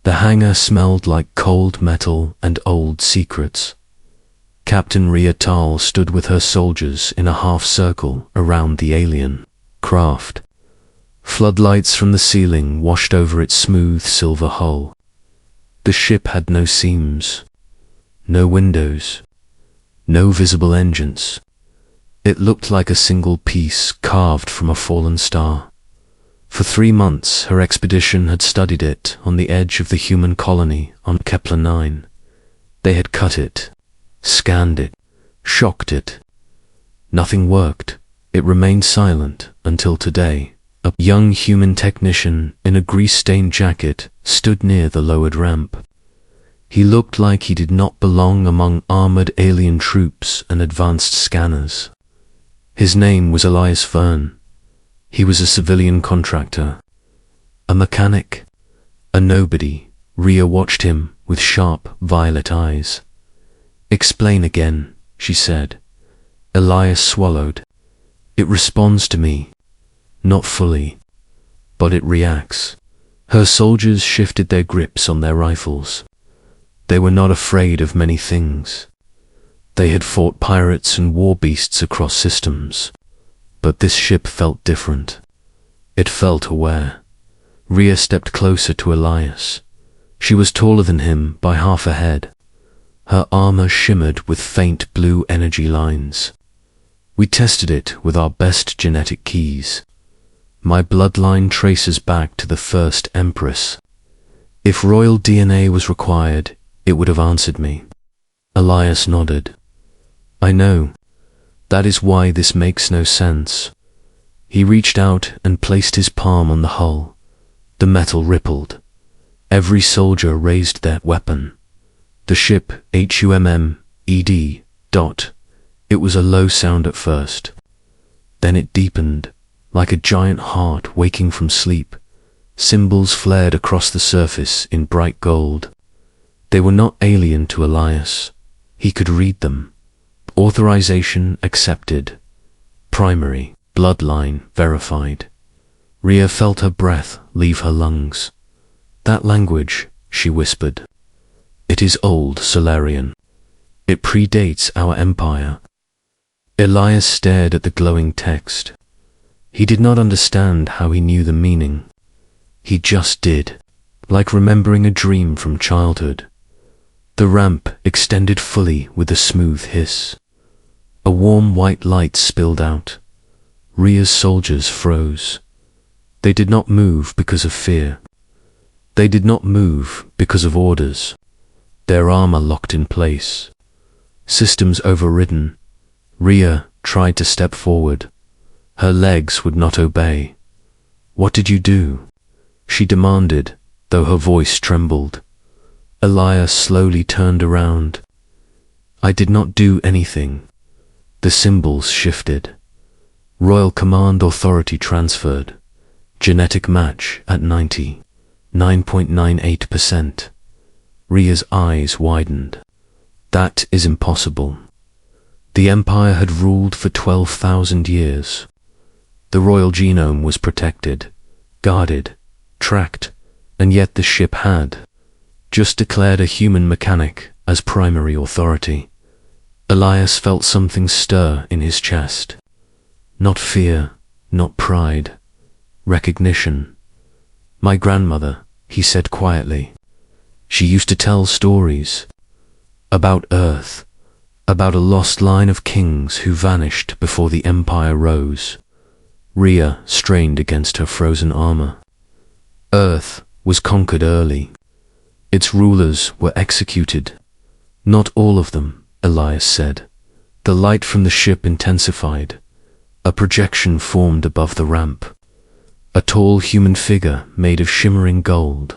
The hangar smelled like cold metal and old secrets. Captain Rhea Tal stood with her soldiers in a half-circle around the alien craft. Floodlights from the ceiling washed over its smooth silver hull. The ship had no seams, no windows, no visible engines. It looked like a single piece carved from a fallen star. For 3 months, her expedition had studied it on the edge of the human colony on Kepler 9. They had cut it, scanned it, shocked it. Nothing worked. It remained silent until today. A young human technician in a grease-stained jacket stood near the lowered ramp. He looked like he did not belong among armored alien troops and advanced scanners. His name was Elias Verne. He was a civilian contractor, a mechanic, a nobody. Rhea watched him with sharp, violet eyes. "Explain again," she said. Elias swallowed. "It responds to me. Not fully, but it reacts." Her soldiers shifted their grips on their rifles. They were not afraid of many things. They had fought pirates and war beasts across systems. But this ship felt different. It felt aware. Rhea stepped closer to Elias. She was taller than him by half a head. Her armor shimmered with faint blue energy lines. "We tested it with our best genetic keys. My bloodline traces back to the first Empress. If royal DNA was required, it would have answered me." Elias nodded. "I know. That is why this makes no sense." He reached out and placed his palm on the hull. The metal rippled. Every soldier raised their weapon. The ship HUMM-ED. It was a low sound at first. Then it deepened, like a giant heart waking from sleep. Symbols flared across the surface in bright gold. They were not alien to Elias. He could read them. Authorization accepted. Primary, bloodline verified. Rhea felt her breath leave her lungs. "That language," she whispered. "It is old Solarian. It predates our empire." Elias stared at the glowing text. He did not understand how he knew the meaning. He just did, like remembering a dream from childhood. The ramp extended fully with a smooth hiss. A warm white light spilled out. Rhea's soldiers froze. They did not move because of fear. They did not move because of orders. Their armor locked in place. Systems overridden. Rhea tried to step forward. Her legs would not obey. "What did you do?" she demanded, though her voice trembled. Elias slowly turned around. "I did not do anything." The symbols shifted. Royal Command Authority transferred. Genetic match at 99.98%. Rhea's eyes widened. "That is impossible." The Empire had ruled for 12,000 years. The royal genome was protected, guarded, tracked, and yet the ship had just declared a human mechanic as primary authority. Elias felt something stir in his chest. Not fear, not pride, recognition. "My grandmother," he said quietly. "She used to tell stories about Earth, about a lost line of kings who vanished before the Empire rose." Rhea strained against her frozen armor. Earth was conquered early. Its rulers were executed. "Not all of them," Elias said. The light from the ship intensified. A projection formed above the ramp. A tall human figure made of shimmering gold.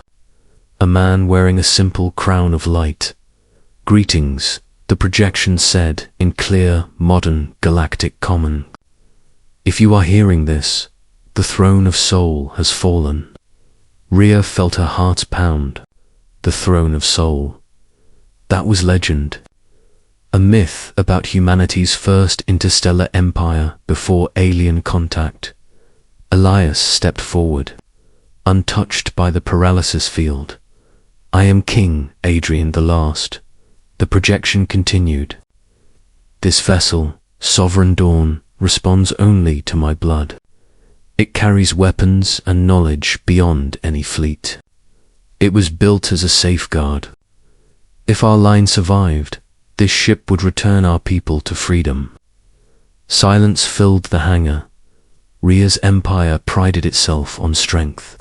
A man wearing a simple crown of light. "Greetings," the projection said in clear, modern, galactic common. "If you are hearing this, the throne of soul has fallen." Rhea felt her heart pound. The throne of soul. That was legend. A myth about humanity's first interstellar empire before alien contact. Elias stepped forward, untouched by the paralysis field. I am King Adrian the Last. The projection continued. This vessel, Sovereign Dawn, responds only to my blood. It carries weapons and knowledge beyond any fleet. It was built as a safeguard. If our line survived, this ship would return our people to freedom. Silence filled the hangar. Rhea's empire prided itself on strength,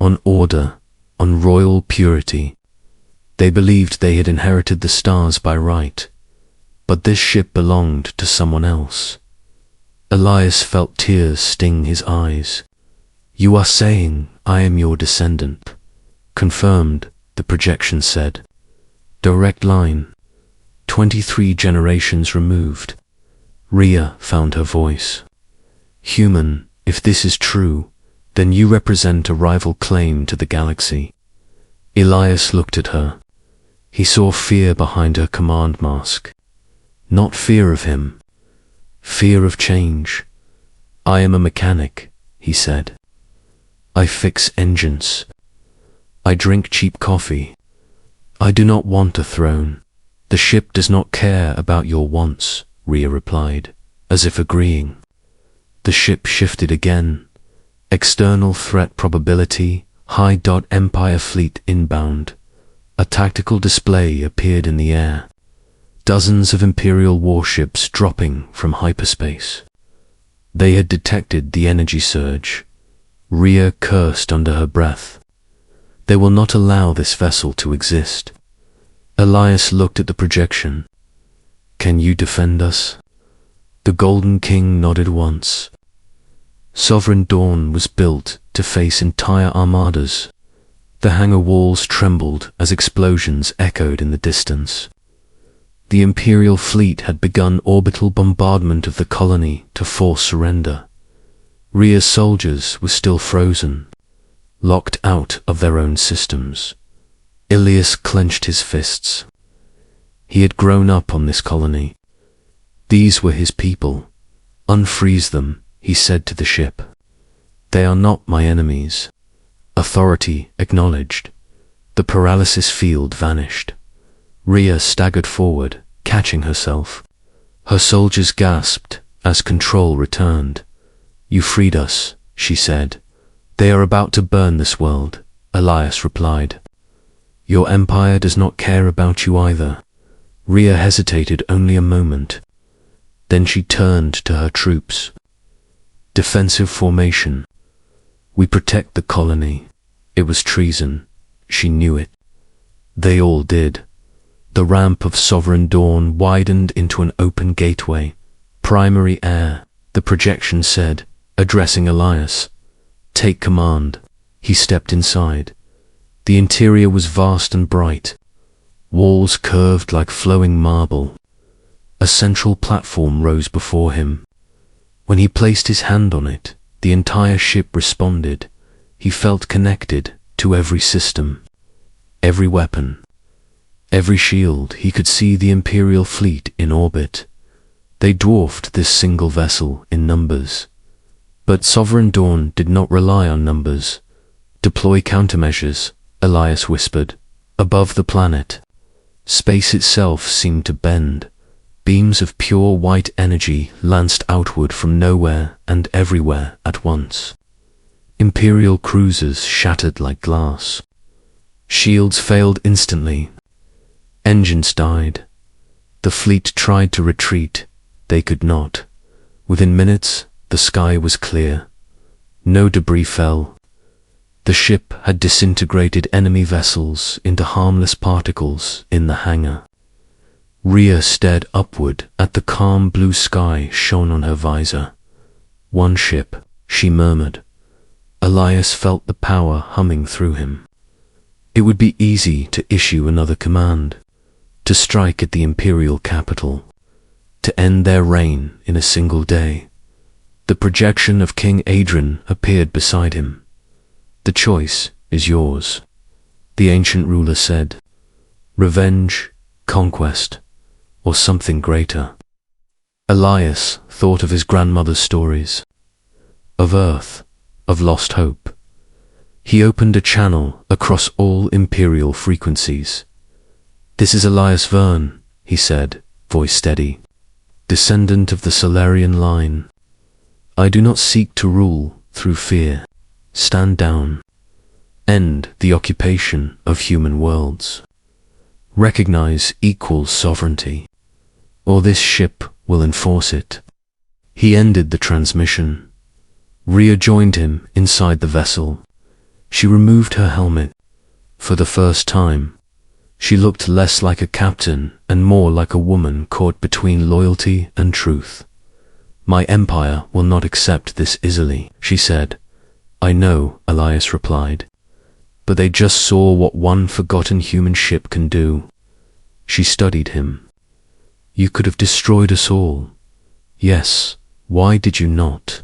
on order, on royal purity. They believed they had inherited the stars by right, but this ship belonged to someone else. Elias felt tears sting his eyes. You are saying I am your descendant. Confirmed, the projection said. Direct line. 23 generations removed. Rhea found her voice. Human, if this is true, then you represent a rival claim to the galaxy. Elias looked at her. He saw fear behind her command mask. Not fear of him. Fear of change. I am a mechanic, he said. I fix engines. I drink cheap coffee. I do not want a throne. The ship does not care about your wants, Rhea replied, as if agreeing. The ship shifted again. External threat probability, high. Empire fleet inbound. A tactical display appeared in the air. Dozens of Imperial warships dropping from hyperspace. They had detected the energy surge. Rhea cursed under her breath. They will not allow this vessel to exist. Elias looked at the projection. Can you defend us? The Golden King nodded once. Sovereign Dawn was built to face entire armadas. The hangar walls trembled as explosions echoed in the distance. The Imperial fleet had begun orbital bombardment of the colony to force surrender. Rhea's soldiers were still frozen, locked out of their own systems. Elias clenched his fists. He had grown up on this colony. These were his people. Unfreeze them, he said to the ship. They are not my enemies. Authority acknowledged. The paralysis field vanished. Rhea staggered forward, catching herself. Her soldiers gasped as control returned. You freed us, she said. They are about to burn this world, Elias replied. Your empire does not care about you either. Rhea hesitated only a moment. Then she turned to her troops. Defensive formation. We protect the colony. It was treason. She knew it. They all did. The ramp of Sovereign Dawn widened into an open gateway. Primary air, the projection said, addressing Elias. Take command. He stepped inside. The interior was vast and bright. Walls curved like flowing marble. A central platform rose before him. When he placed his hand on it, the entire ship responded. He felt connected to every system, every weapon, every shield. He could see the Imperial fleet in orbit. They dwarfed this single vessel in numbers. But Sovereign Dawn did not rely on numbers. Deploy countermeasures, Elias whispered. Above the planet, space itself seemed to bend. Beams of pure white energy lanced outward from nowhere and everywhere at once. Imperial cruisers shattered like glass. Shields failed instantly. Engines died. The fleet tried to retreat. They could not. Within minutes, the sky was clear. No debris fell. The ship had disintegrated enemy vessels into harmless particles in the hangar. Rhea stared upward at the calm blue sky shone on her visor. One ship, she murmured. Elias felt the power humming through him. It would be easy to issue another command, to strike at the Imperial capital, to end their reign in a single day. The projection of King Adrian appeared beside him. The choice is yours, the ancient ruler said. Revenge, conquest, or something greater. Elias thought of his grandmother's stories, of Earth, of lost hope. He opened a channel across all Imperial frequencies. "This is Elias Verne," he said, voice steady. "Descendant of the Solarian line. I do not seek to rule through fear. Stand down. End the occupation of human worlds. Recognize equal sovereignty, or this ship will enforce it." He ended the transmission. Rhea joined him inside the vessel. She removed her helmet. For the first time, she looked less like a captain and more like a woman caught between loyalty and truth. "My empire will not accept this easily," she said. "I know," Elias replied. "But they just saw what one forgotten human ship can do." She studied him. "You could have destroyed us all." "Yes, why did you not?"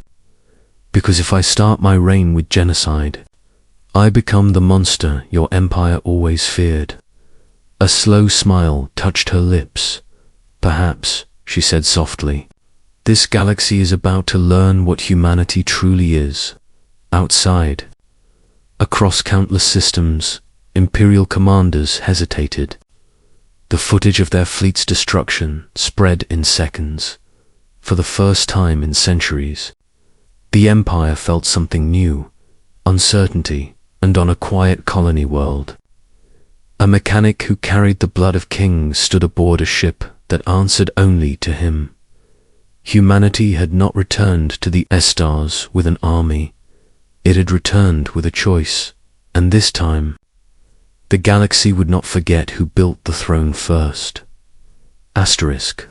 "Because if I start my reign with genocide, I become the monster your empire always feared." A slow smile touched her lips. "Perhaps," she said softly, "this galaxy is about to learn what humanity truly is. Outside." Across countless systems, Imperial commanders hesitated. The footage of their fleet's destruction spread in seconds. For the first time in centuries, the Empire felt something new, uncertainty, and on a quiet colony world. A mechanic who carried the blood of kings stood aboard a ship that answered only to him. Humanity had not returned to the stars with an army. It had returned with a choice, and this time, the galaxy would not forget who built the throne first. Asterisk.